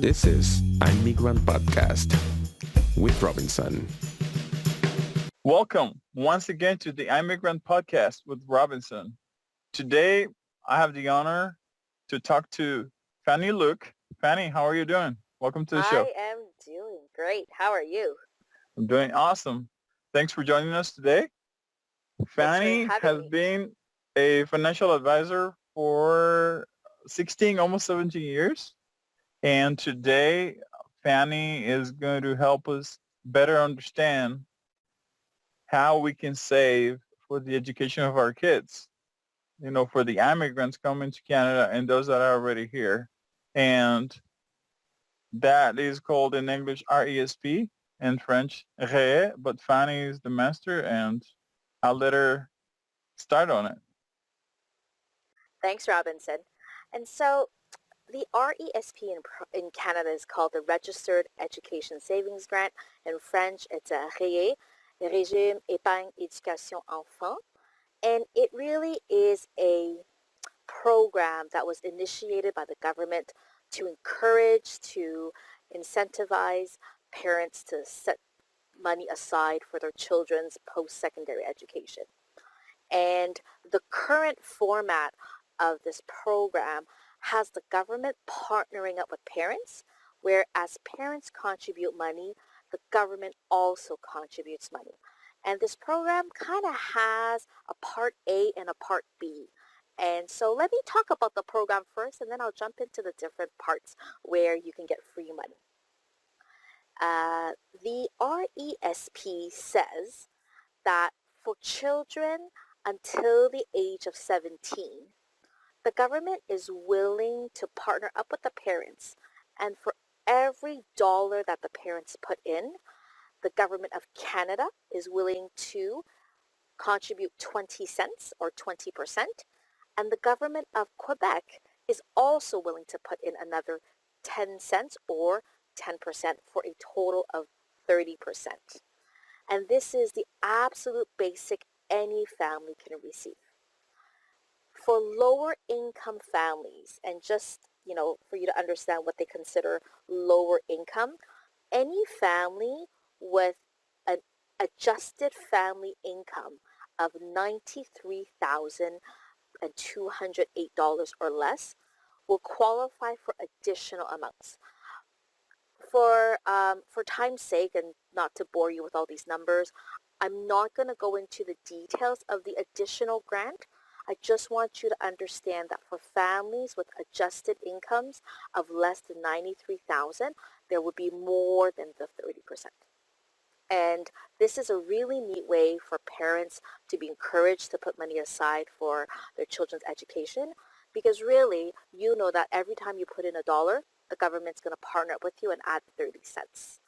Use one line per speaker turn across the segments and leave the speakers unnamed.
This is Immigrant Podcast with Robinson.
Welcome once again to the Immigrant Podcast with Robinson. Today, I have the honor to talk to Fanny Luk. Fanny, how are you doing? Welcome to the show.
I am doing great. How are you?
I'm doing awesome. Thanks for joining us today.
Thanks for
Fanny
having
has
me.
been a financial advisor for 16, almost 17 years. And today, Fanny is going to help us better understand how we can save for the education of our kids, for the immigrants coming to Canada and those that are already here. And that is called in English RESP, in French REEE, but Fanny is the master and I'll let her start on it.
Thanks, Robinson. And so the RESP in Canada is called the Registered Education Savings Grant. In French, it's a REEE, Régime Épargne Éducation Enfant. And it really is a program that was initiated by the government to encourage, to incentivize parents to set money aside for their children's post-secondary education. And the current format of this program has the government partnering up with parents, where as parents contribute money, the government also contributes money. And this program kind of has a part A and a part B. And so let me talk about the program first, and then I'll jump into the different parts where you can get free money. The RESP says that for children until the age of 17, the government is willing to partner up with the parents, and for every dollar that the parents put in, the government of Canada is willing to contribute 20 cents or 20%, and the government of Quebec is also willing to put in another 10 cents or 10% for a total of 30%. And this is the absolute basic any family can receive. For lower income families, and just, for you to understand what they consider lower income, any family with an adjusted family income of $93,208 or less will qualify for additional amounts. For time's sake, and not to bore you with all these numbers, I'm not going to go into the details of the additional grant. I just want you to understand that for families with adjusted incomes of less than $93,000, there would be more than the 30%. And this is a really neat way for parents to be encouraged to put money aside for their children's education, because really, you know that every time you put in $1, the government's going to partner up with you and add 30 cents.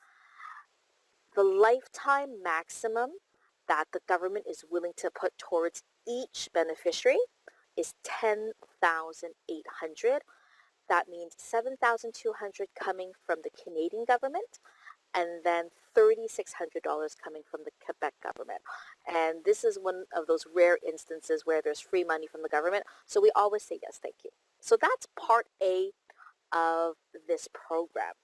The lifetime maximum that the government is willing to put towards each beneficiary is $10,800. That means $7,200 coming from the Canadian government, and then $3,600 coming from the Quebec government. And this is one of those rare instances where there's free money from the government, so we always say yes, thank you. So that's part A of this program.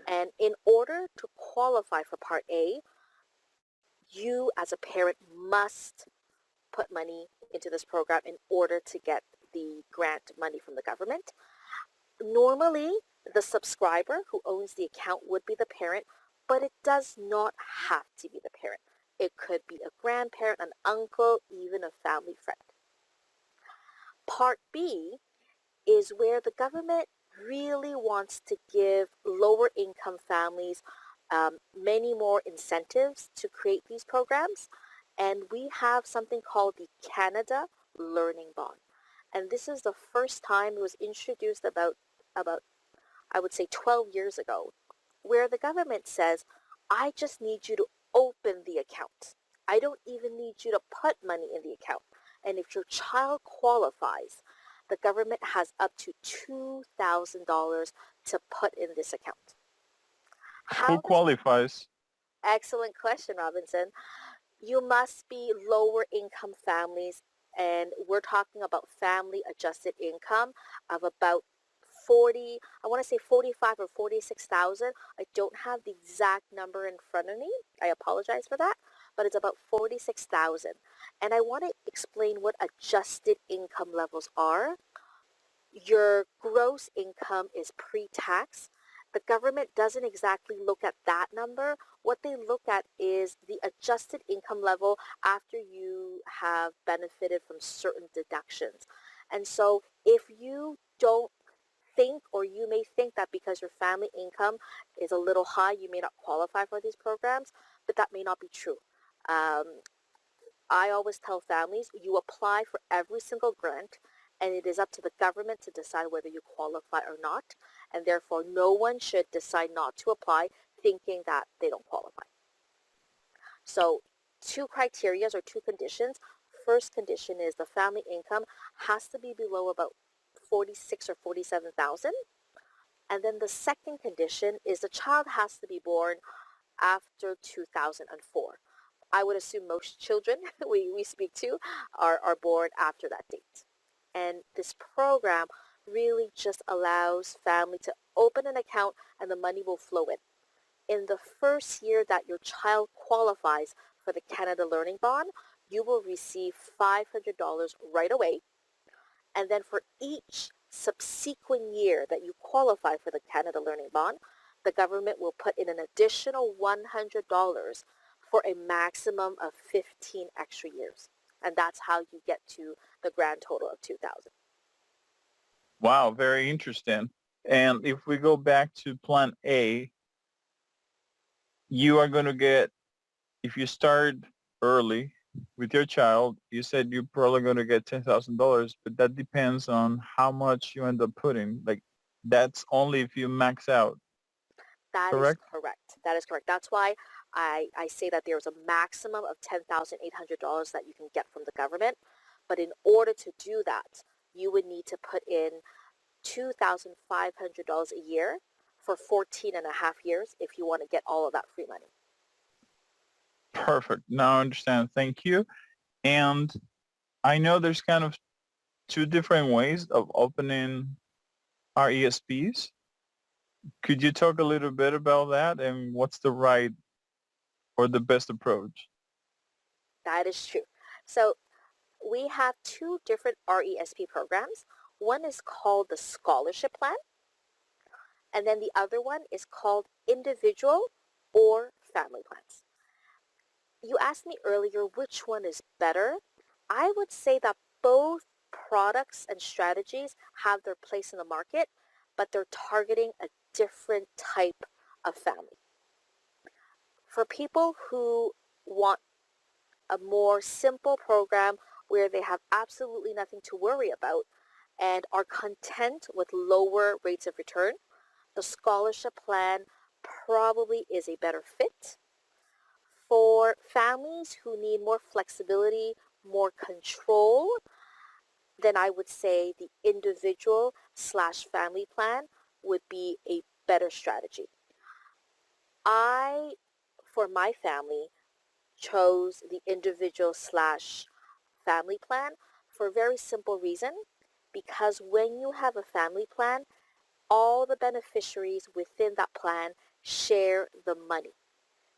And in order to qualify for part A, you as a parent must put money into this program in order to get the grant money from the government. Normally, the subscriber who owns the account would be the parent, but it does not have to be the parent. It could be a grandparent, an uncle, even a family friend. Part B is where the government really wants to give lower income families many more incentives to create these programs. And we have something called the Canada Learning Bond. And this is the first time it was introduced about I would say 12 years ago, where the government says, I just need you to open the account. I don't even need you to put money in the account. And if your child qualifies, the government has up to $2,000 to put in this account.
Who qualifies?
Excellent question, Robinson. You must be lower income families, and we're talking about family adjusted income of about 40, I want to say 45 or 46,000. I don't have the exact number in front of me. I apologize for that, but it's about 46,000. And I want to explain what adjusted income levels are. Your gross income is pre-tax. The government doesn't exactly look at that number. What they look at is the adjusted income level after you have benefited from certain deductions. And so if you don't think, or you may think that because your family income is a little high, you may not qualify for these programs, but that may not be true. I always tell families, you apply for every single grant, and it is up to the government to decide whether you qualify or not, and therefore no one should decide not to apply thinking that they don't qualify. So two criteria or two conditions. First condition is the family income has to be below about 46 or 47,000. And then the second condition is the child has to be born after 2004. I would assume most children we speak to are born after that date. And this program really just allows family to open an account and the money will flow in. In the first year that your child qualifies for the Canada Learning Bond, you will receive $500 right away. And then for each subsequent year that you qualify for the Canada Learning Bond, the government will put in an additional $100 for a maximum of 15 extra years. And that's how you get to the grand total of 2,000.
Wow, very interesting. And if we go back to Plan A, you are going to get, if you start early with your child, you said you're probably going to get $10,000, but that depends on how much you end up putting. Like, that's only if you max out,
That is
correct?
correct. That is correct. That's why I say that there's a maximum of $10,800 that you can get from the government. But in order to do that, you would need to put in $2,500 a year for 14 and a half years if you want to get all of that free money.
Perfect. Now I understand. Thank you. And I know there's kind of two different ways of opening RESPs. Could you talk a little bit about that and what's the right or the best approach?
That is true. So we have two different RESP programs. One is called the Scholarship Plan, and then the other one is called Individual or Family Plans. You asked me earlier which one is better. I would say that both products and strategies have their place in the market, but they're targeting a different type of family. For people who want a more simple program where they have absolutely nothing to worry about and are content with lower rates of return, the scholarship plan probably is a better fit. For families who need more flexibility, more control, then I would say the individual/family plan would be a better strategy. I, for my family, chose the individual/family plan for a very simple reason, because when you have a family plan, all the beneficiaries within that plan share the money,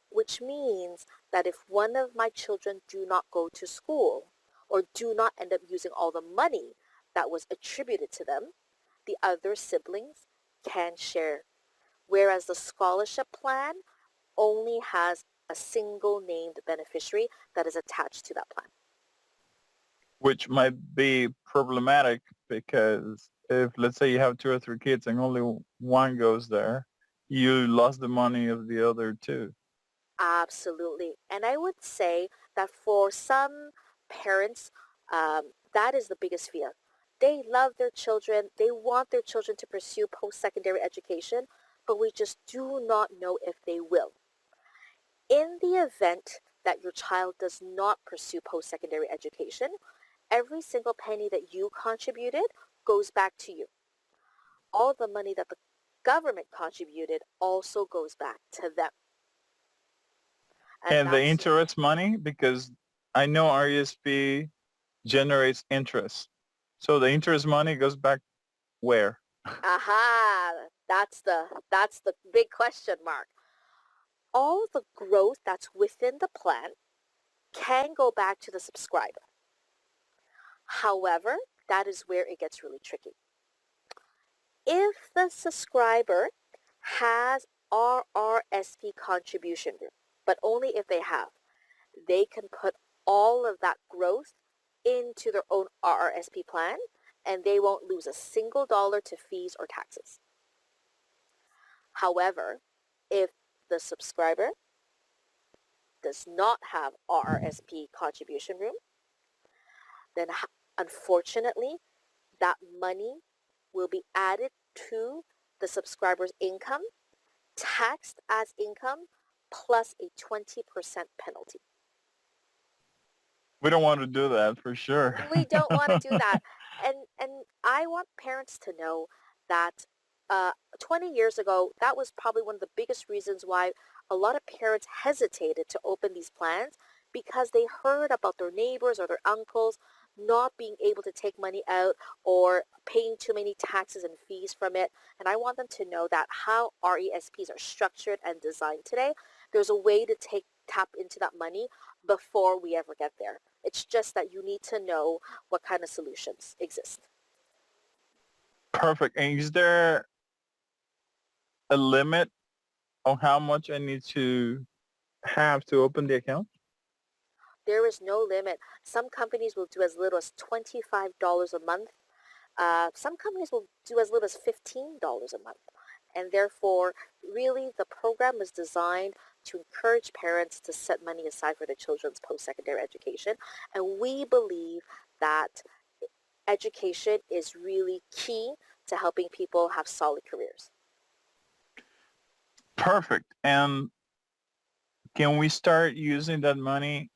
which means that if one of my children do not go to school or do not end up using all the money that was attributed to them, the other siblings can share. Whereas the scholarship plan only has a single named beneficiary that is attached to that plan.
Which might be problematic because if, let's say, you have two or three kids and only one goes there, you lost the money of the other two.
Absolutely. And I would say that for some parents, that is the biggest fear. They love their children. They want their children to pursue post-secondary education, but we just do not know if they will. In the event that your child does not pursue post-secondary education, every single penny that you contributed goes back to you. All the money that the government contributed also goes back to them.
And the interest money, because I know RESP generates interest. So the interest money goes back where?
Aha, that's the big question mark. All the growth that's within the plan can go back to the subscriber. However, that is where it gets really tricky. If the subscriber has RRSP contribution group, but only if they have, they can put all of that growth into their own RRSP plan, and they won't lose a single dollar to fees or taxes. However, if the subscriber does not have RRSP contribution room, then unfortunately, that money will be added to the subscriber's income, taxed as income, plus a 20% penalty.
We don't want to do that for sure.
We don't want to do that. And I want parents to know that 20 years ago, that was probably one of the biggest reasons why a lot of parents hesitated to open these plans, because they heard about their neighbors or their uncles not being able to take money out or paying too many taxes and fees from it. And I want them to know that how RESPs are structured and designed today, there's a way to tap into that money before we ever get there. It's just that you need to know what kind of solutions exist.
Perfect. And is there a limit on how much I need to have to open the account?
There is no limit. Some companies will do as little as $25 a month. Some companies will do as little as $15 a month. And therefore, really, the program is designed to encourage parents to set money aside for their children's post-secondary education. And we believe that education is really key to helping people have solid careers.
Perfect. And can we start using that money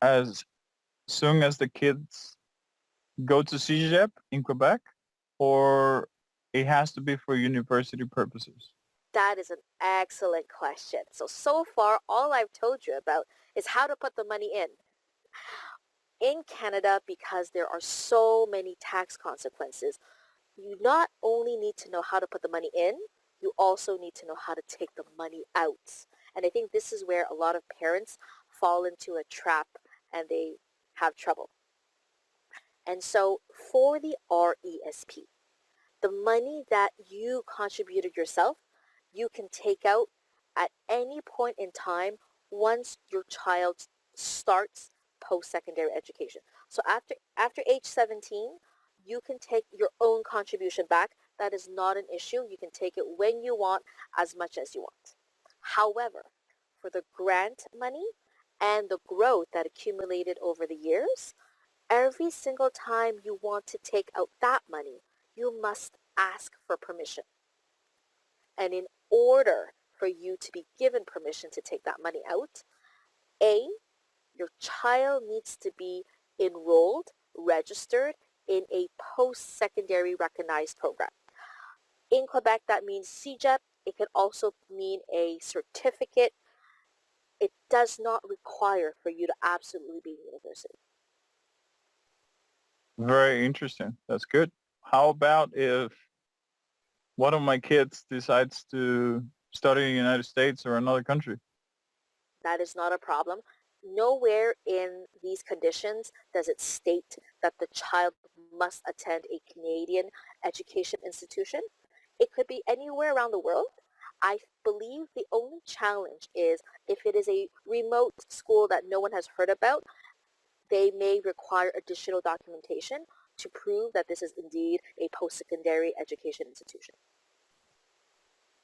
as soon as the kids go to CEGEP in Quebec, or it has to be for university purposes?
That is an excellent question. So far, all I've told you about is how to put the money in. In Canada, because there are so many tax consequences, you not only need to know how to put the money in, you also need to know how to take the money out. And I think this is where a lot of parents fall into a trap and they have trouble. And so for the RESP, the money that you contributed yourself, you can take out at any point in time once your child starts post-secondary education. So after age 17, you can take your own contribution back. That is not an issue. You can take it when you want, as much as you want. However, for the grant money and the growth that accumulated over the years, every single time you want to take out that money, you must ask for permission. And in order for you to be given permission to take that money out, A, your child needs to be enrolled, registered in a post-secondary recognized program. In Quebec, that means CEGEP. It can also mean a certificate. It does not require for you to absolutely be in university.
Very interesting. That's good. How about if one of my kids decides to study in the United States or another country?
That is not a problem. Nowhere in these conditions does it state that the child must attend a Canadian education institution. It could be anywhere around the world. I believe the only challenge is if it is a remote school that no one has heard about, they may require additional documentation to prove that this is indeed a post-secondary education institution.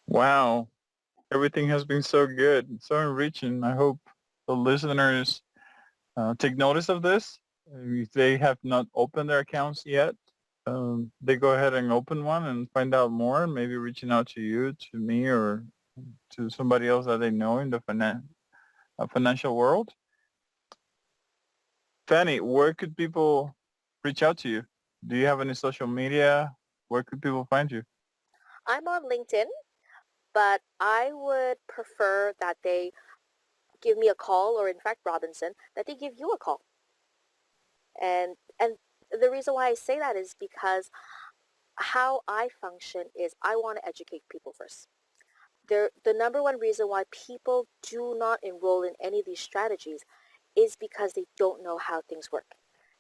Wow. Everything has been so good, so enriching. I hope the listeners take notice of this. If they have not opened their accounts yet, they go ahead and open one and find out more, maybe reaching out to you, to me, or to somebody else that they know in the financial world. Fanny, where could people reach out to you? Do you have any social media? Where could people find you?
I'm on LinkedIn, but I would prefer that they give me a call, or in fact, Robinson, that they give you a call. And the reason why I say that is because how I function is I want to educate people first. The number one reason why people do not enroll in any of these strategies is because they don't know how things work.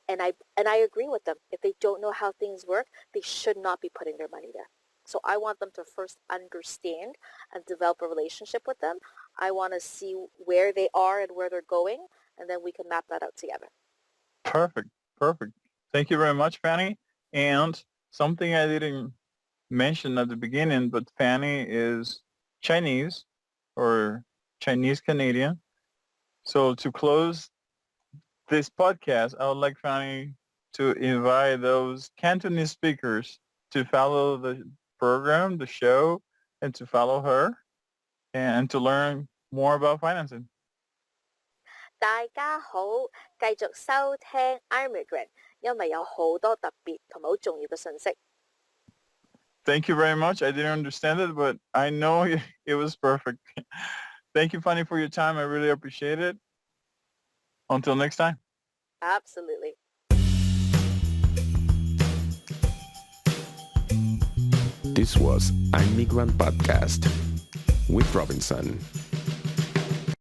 And I agree with them. If they don't know how things work, they should not be putting their money there. So I want them to first understand and develop a relationship with them. I want to see where they are and where they're going, and then we can map that out together.
Perfect. Perfect. Thank you very much, Fanny. And something I didn't mention at the beginning, but Fanny is Chinese or Chinese Canadian. So to close this podcast, I would like Fanny to invite those Cantonese speakers to follow the program, the show, and to follow her and to learn more about financing.
大家好，繼續收聽 Immigrant，因為有好多特別同埋好重要嘅信息。
Thank you very much. I didn't understand it, but I know it was perfect. Thank you, Fanny, for your time. I really appreciate it. Until next time.
Absolutely.
This was Immigrant Podcast with Robinson.